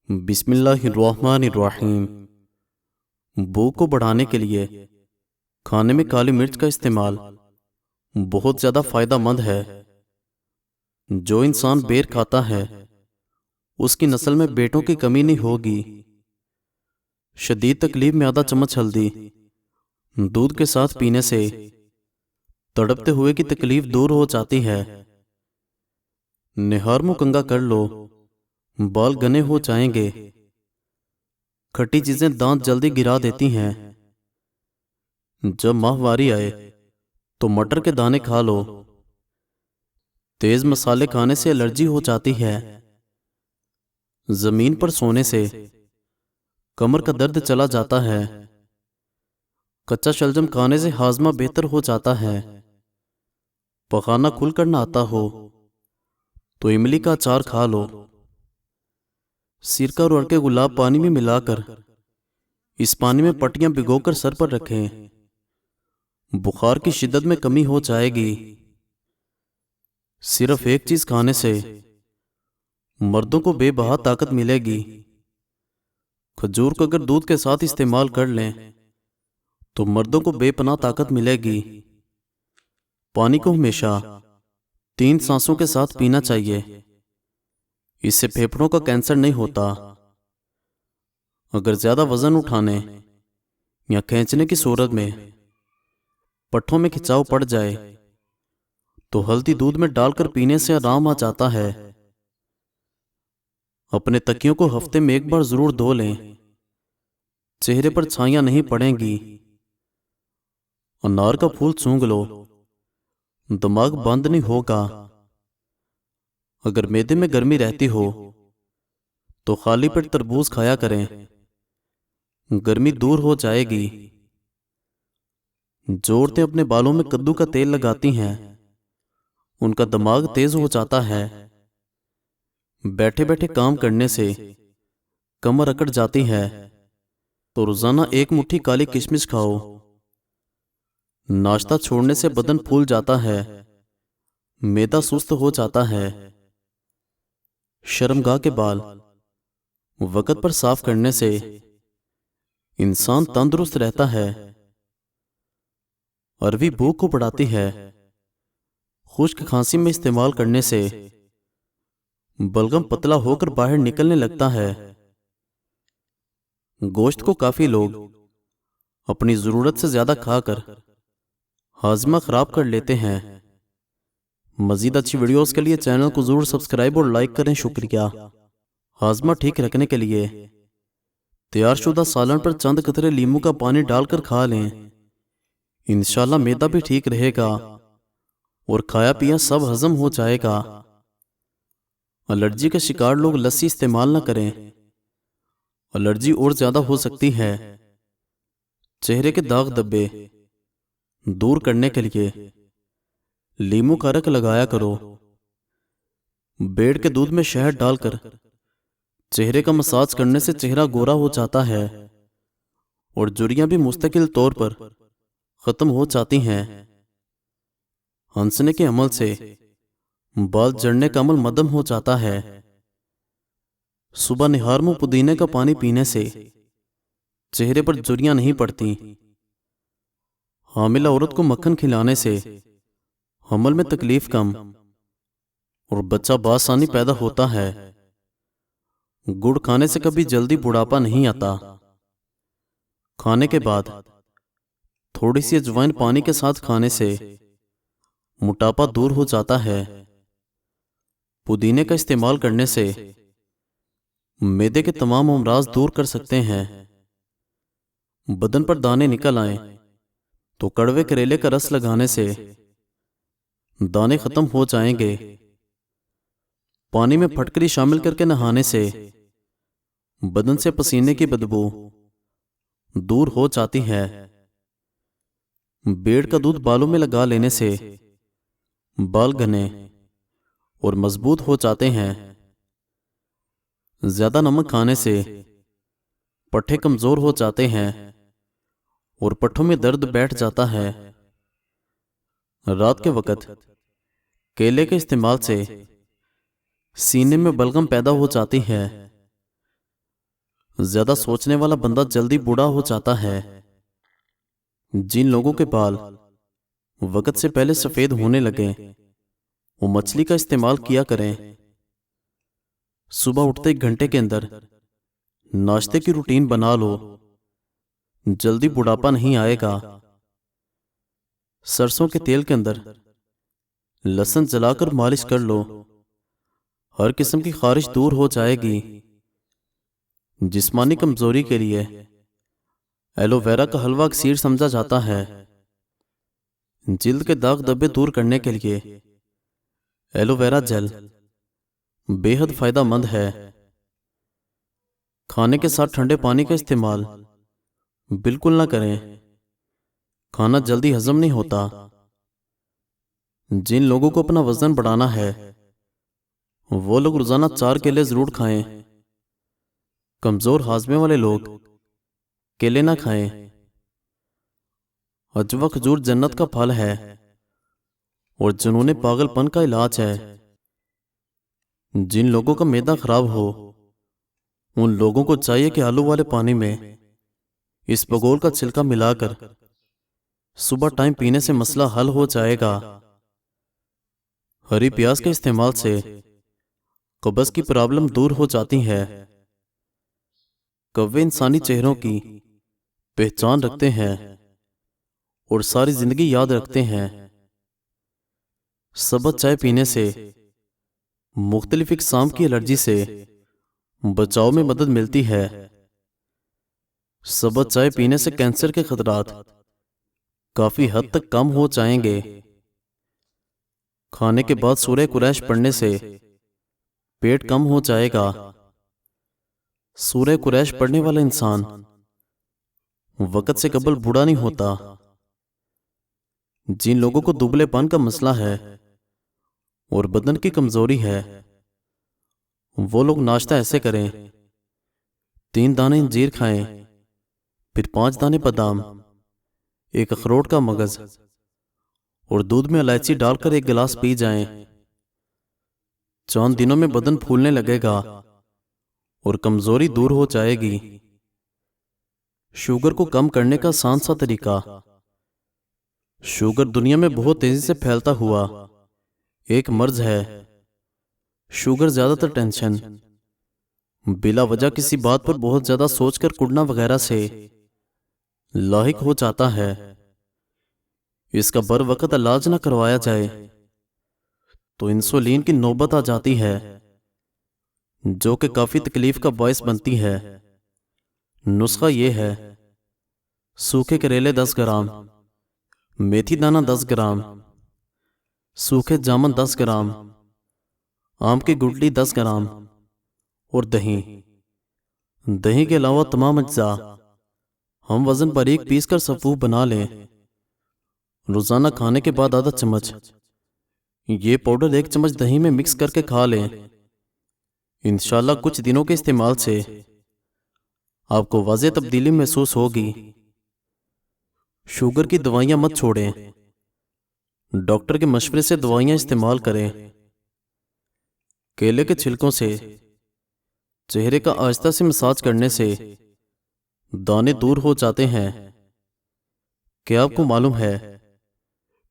बिस्मिल्लाहिर्रहमानिर्रहीम। भूख को बढ़ाने के लिए खाने में काली मिर्च का इस्तेमाल बहुत ज़्यादा फ़ायदेमंद है। जो इंसान बेर खाता है उसकी नस्ल में बेटों की कमी नहीं होगी। शदीद तकलीफ में आधा चम्मच हल्दी दूध के साथ पीने से तड़पते हुए की तकलीफ दूर हो जाती है। निहार मुंह कंघा कर लो, बाल घने हो जाएंगे। खट्टी चीजें दांत जल्दी गिरा देती हैं। जब माहवारी आए तो मटर के दाने खा लो। तेज मसाले खाने से एलर्जी हो जाती है। जमीन पर सोने से कमर का दर्द चला जाता है। कच्चा शलजम खाने से हाजमा बेहतर हो जाता है। पखाना खुलकर ना आता हो तो इमली का अचार खा लो। सिरका और अड़के गुलाब पानी में मिलाकर इस पानी में पट्टियां भिगोकर सर पर रखें। बुखार की शिद्दत में कमी हो जाएगी। सिर्फ एक चीज खाने से मर्दों को बेबहा ताकत मिलेगी। खजूर को अगर दूध के साथ इस्तेमाल कर लें तो मर्दों को बेपनाह ताकत मिलेगी। पानी को हमेशा 3 सांसों के साथ पीना चाहिए। इससे फेफड़ों का कैंसर नहीं होता। अगर ज्यादा वजन उठाने या खींचने की सूरत में पट्ठों में खिंचाव पड़ जाए तो हल्दी दूध में डालकर पीने से आराम आ जाता है। अपने तकियों को हफ्ते में एक बार जरूर धो लें। चेहरे पर छाइयां नहीं पड़ेंगी। अनार का फूल सूंघ लो, दिमाग बंद नहीं होगा। अगर मैदे में गर्मी रहती हो तो खाली पेट तरबूज खाया करें, गर्मी दूर हो जाएगी। जो औरतें अपने बालों में कद्दू का तेल लगाती हैं उनका दिमाग तेज हो जाता है। बैठे बैठे काम करने से कमर अकड़ जाती है तो रोजाना एक मुट्ठी काली किशमिश खाओ। नाश्ता छोड़ने से बदन फूल जाता है, मैदा सुस्त हो जाता है। शर्मगाह के बाल वक्त पर साफ करने से इंसान तंदुरुस्त रहता है। अरवी भूख को बढ़ाती है। खुश्क खांसी में इस्तेमाल करने से बलगम पतला होकर बाहर निकलने लगता है। गोश्त को काफी लोग अपनी जरूरत से ज्यादा खाकर हाजमा खराब कर लेते हैं। मजीद अच्छी वीडियोस के लिए चैनल को जरूर सब्सक्राइब और लाइक करें। शुक्रिया। हाजमा ठीक रखने के लिए तैयारशुदा सालन पर चंद कतरे लीमू का पानी डालकर खा लें। इंशाल्लाह मैदा भी ठीक रहेगा और खाया पिया सब हजम हो जाएगा। एलर्जी के शिकार लोग लस्सी इस्तेमाल न करें, एलर्जी और ज्यादा हो सकती है। चेहरे के दाग धब्बे दूर करने के लिए लीमू का रख लगाया करो। बेड़ के दूध में शहद डालकर चेहरे का मसाज करने से चेहरा गोरा हो जाता है और झुर्रियां भी मुस्तकिल तौर पर खत्म हो जाती हैं। हंसने के अमल से बाल झड़ने का अमल मदम हो जाता है। सुबह निहार मुंह पुदीने का पानी पीने से चेहरे पर झुर्रियां नहीं पड़ती। हामिला औरत को मक्खन खिलाने से हमल में तकलीफ कम और बच्चा बासानी पैदा होता है। गुड़ खाने से कभी जल्दी बुढ़ापा नहीं आता। खाने के बाद थोड़ी सी अजवाइन पानी के साथ खाने से मोटापा दूर हो जाता है। पुदीने का इस्तेमाल करने से मैदे के तमाम अमराज दूर कर सकते हैं। बदन पर दाने निकल आए तो कड़वे करेले का रस लगाने से दाने खत्म हो जाएंगे। पानी में फटकरी शामिल करके नहाने से बदन से पसीने की बदबू दूर हो जाती है। बेड़ का दूध बालों में लगा लेने से बाल घने और मजबूत हो जाते हैं। ज्यादा नमक खाने से पट्ठे कमजोर हो जाते हैं और पट्ठों में दर्द बैठ जाता है। रात के वक्त केले के इस्तेमाल से सीने में बलगम पैदा हो जाती है। ज्यादा सोचने वाला बंदा जल्दी बूढ़ा हो जाता है। जिन लोगों के बाल वक्त से पहले सफेद होने लगे वो मछली का इस्तेमाल किया करें। सुबह उठते 1 घंटे के अंदर नाश्ते की रूटीन बना लो, जल्दी बुढ़ापा नहीं आएगा। सरसों के तेल के अंदर लहसुन जलाकर मालिश कर लो, हर किस्म की खारिश दूर हो जाएगी। जिस्मानी कमजोरी के लिए एलोवेरा का हलवा अक्सीर समझा जाता है। जिल्द के दाग धब्बे दूर करने के लिए एलोवेरा जेल बेहद फायदेमंद है। खाने के साथ ठंडे पानी का इस्तेमाल बिल्कुल ना करें, खाना जल्दी हजम नहीं होता। जिन लोगों को अपना वजन बढ़ाना है वो लोग रोजाना 4 केले जरूर खाएं। कमजोर हाजमे वाले लोग केले ना खाएं। अजवा खजूर जन्नत का फल है और जुनून पागलपन का इलाज है। जिन लोगों का मैदा खराब हो उन लोगों को चाहिए कि आलू वाले पानी में इस बगोल का छिलका मिलाकर सुबह टाइम पीने से मसला हल हो जाएगा। हरी प्याज के इस्तेमाल से कब्ज की प्रॉब्लम दूर हो जाती है। कौवे इंसानी चेहरों की पहचान रखते हैं और सारी जिंदगी याद रखते हैं। सबज चाय पीने से मुख्तलिफ इक़साम की एलर्जी से बचाव में मदद मिलती है। सबज चाय पीने से कैंसर के खतरात काफी हद तक कम हो जाएंगे। खाने के बाद सूरह कुरैश पढ़ने से पेट कम हो जाएगा। सूरह कुरैश पढ़ने वाला इंसान वक्त से कबल बूढ़ा नहीं होता। जिन लोगों को दुबलेपन का मसला है और बदन की कमजोरी है वो लोग नाश्ता ऐसे करें: 3 दाने अंजीर खाएं, फिर 5 दाने बादाम, 1 अखरोट का मगज और दूध में इलायची डालकर 1 गिलास पी जाएं। 4 दिनों में बदन फूलने लगेगा और कमजोरी दूर हो जाएगी। शुगर को कम करने का आसान सा तरीका। शुगर दुनिया में बहुत तेजी से फैलता हुआ एक मर्ज है। शुगर ज्यादातर टेंशन, बिला वजह किसी बात पर बहुत ज्यादा सोचकर कुड़ना वगैरह से लाहिक हो जाता है। इसका बर वक्त इलाज न करवाया जाए तो इंसुलिन की नौबत आ जाती है जो कि काफी तकलीफ का बायस बनती है। नुस्खा यह है: सूखे करेले 10 ग्राम, मेथी दाना 10 ग्राम, सूखे जामुन 10 ग्राम, आम की गुठली 10 ग्राम और दही। दही के अलावा तमाम अज्जा हम वजन पर 1 पीस कर सफूफ बना लें। रोजाना खाने के बाद आधा चम्मच ये पाउडर 1 चम्मच दही में मिक्स करके खा लें। इंशाल्लाह कुछ दिनों के इस्तेमाल से आपको वाज़ेह तब्दीली महसूस होगी। शुगर की दवाइयां मत छोड़ें, डॉक्टर के मशवरे से दवाइयां इस्तेमाल करें। केले के छिलकों से चेहरे का आहिस्ता से मसाज करने से दाने दूर हो जाते हैं। क्या आपको मालूम है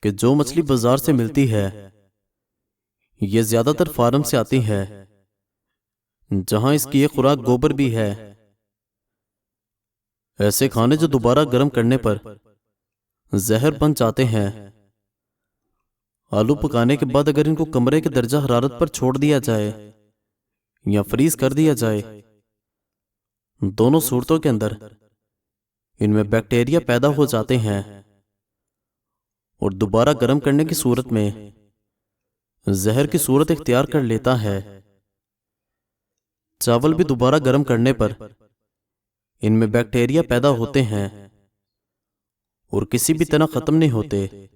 कि जो मछली बाजार से मिलती है यह ज्यादातर फार्म से आती है जहां इसकी एक खुराक गोबर भी है। ऐसे खाने जो दोबारा गर्म करने पर जहर बन जाते हैं। आलू पकाने के बाद अगर इनको कमरे के दर्जा हरारत पर छोड़ दिया जाए या फ्रीज कर दिया जाए, दोनों सूरतों के अंदर इनमें बैक्टीरिया पैदा हो जाते हैं और दोबारा गर्म करने की सूरत में जहर की सूरत इख्तियार कर लेता है। चावल भी दोबारा गर्म करने पर इनमें बैक्टीरिया पैदा होते हैं और किसी भी तरह खत्म नहीं होते,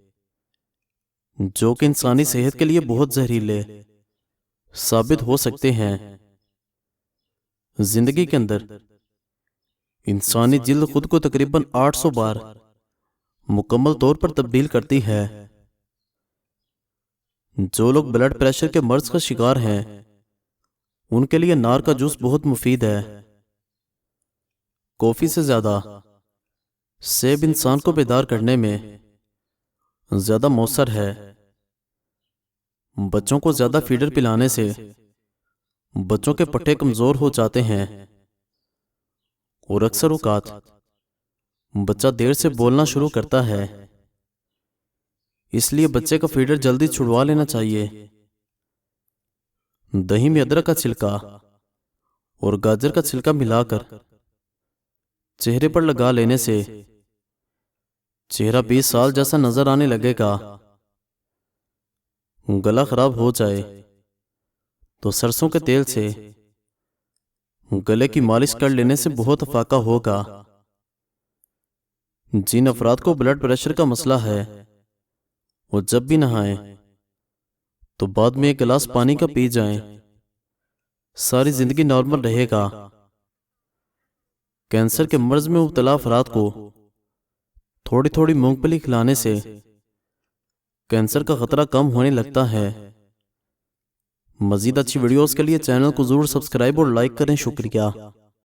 जो कि इंसानी सेहत के लिए बहुत जहरीले साबित हो सकते हैं। जिंदगी के अंदर इंसानी जिल्द खुद को तकरीबन 800 बार मुकम्मल तौर पर तब्दील करती है। जो लोग ब्लड प्रेशर के मर्ज का शिकार हैं उनके लिए नार का जूस बहुत मुफीद है। कॉफी से ज्यादा सेब इंसान को बेदार करने में ज्यादा मौसर है। बच्चों को ज्यादा फीडर पिलाने से बच्चों के पट्टे कमजोर हो जाते हैं और अक्सर औकात बच्चा देर से बोलना शुरू करता है। इसलिए बच्चे का फीडर जल्दी छुड़वा लेना चाहिए। दही में अदरक का छिलका और गाजर का छिलका मिलाकर चेहरे पर लगा लेने से चेहरा 20 साल जैसा नजर आने लगेगा। गला खराब हो जाए तो सरसों के तेल से गले की मालिश कर लेने से बहुत फाका होगा। जिन अफराद को ब्लड प्रेशर का मसला है वो जब भी नहाएं तो बाद में एक गिलास पानी का पी जाएं, सारी जिंदगी नॉर्मल रहेगा। कैंसर के मर्ज में मुब्तला अफराद को थोड़ी थोड़ी मूंगफली खिलाने से कैंसर का खतरा कम होने लगता है। मजीद अच्छी वीडियोस के लिए चैनल को जरूर सब्सक्राइब और लाइक करें। शुक्रिया।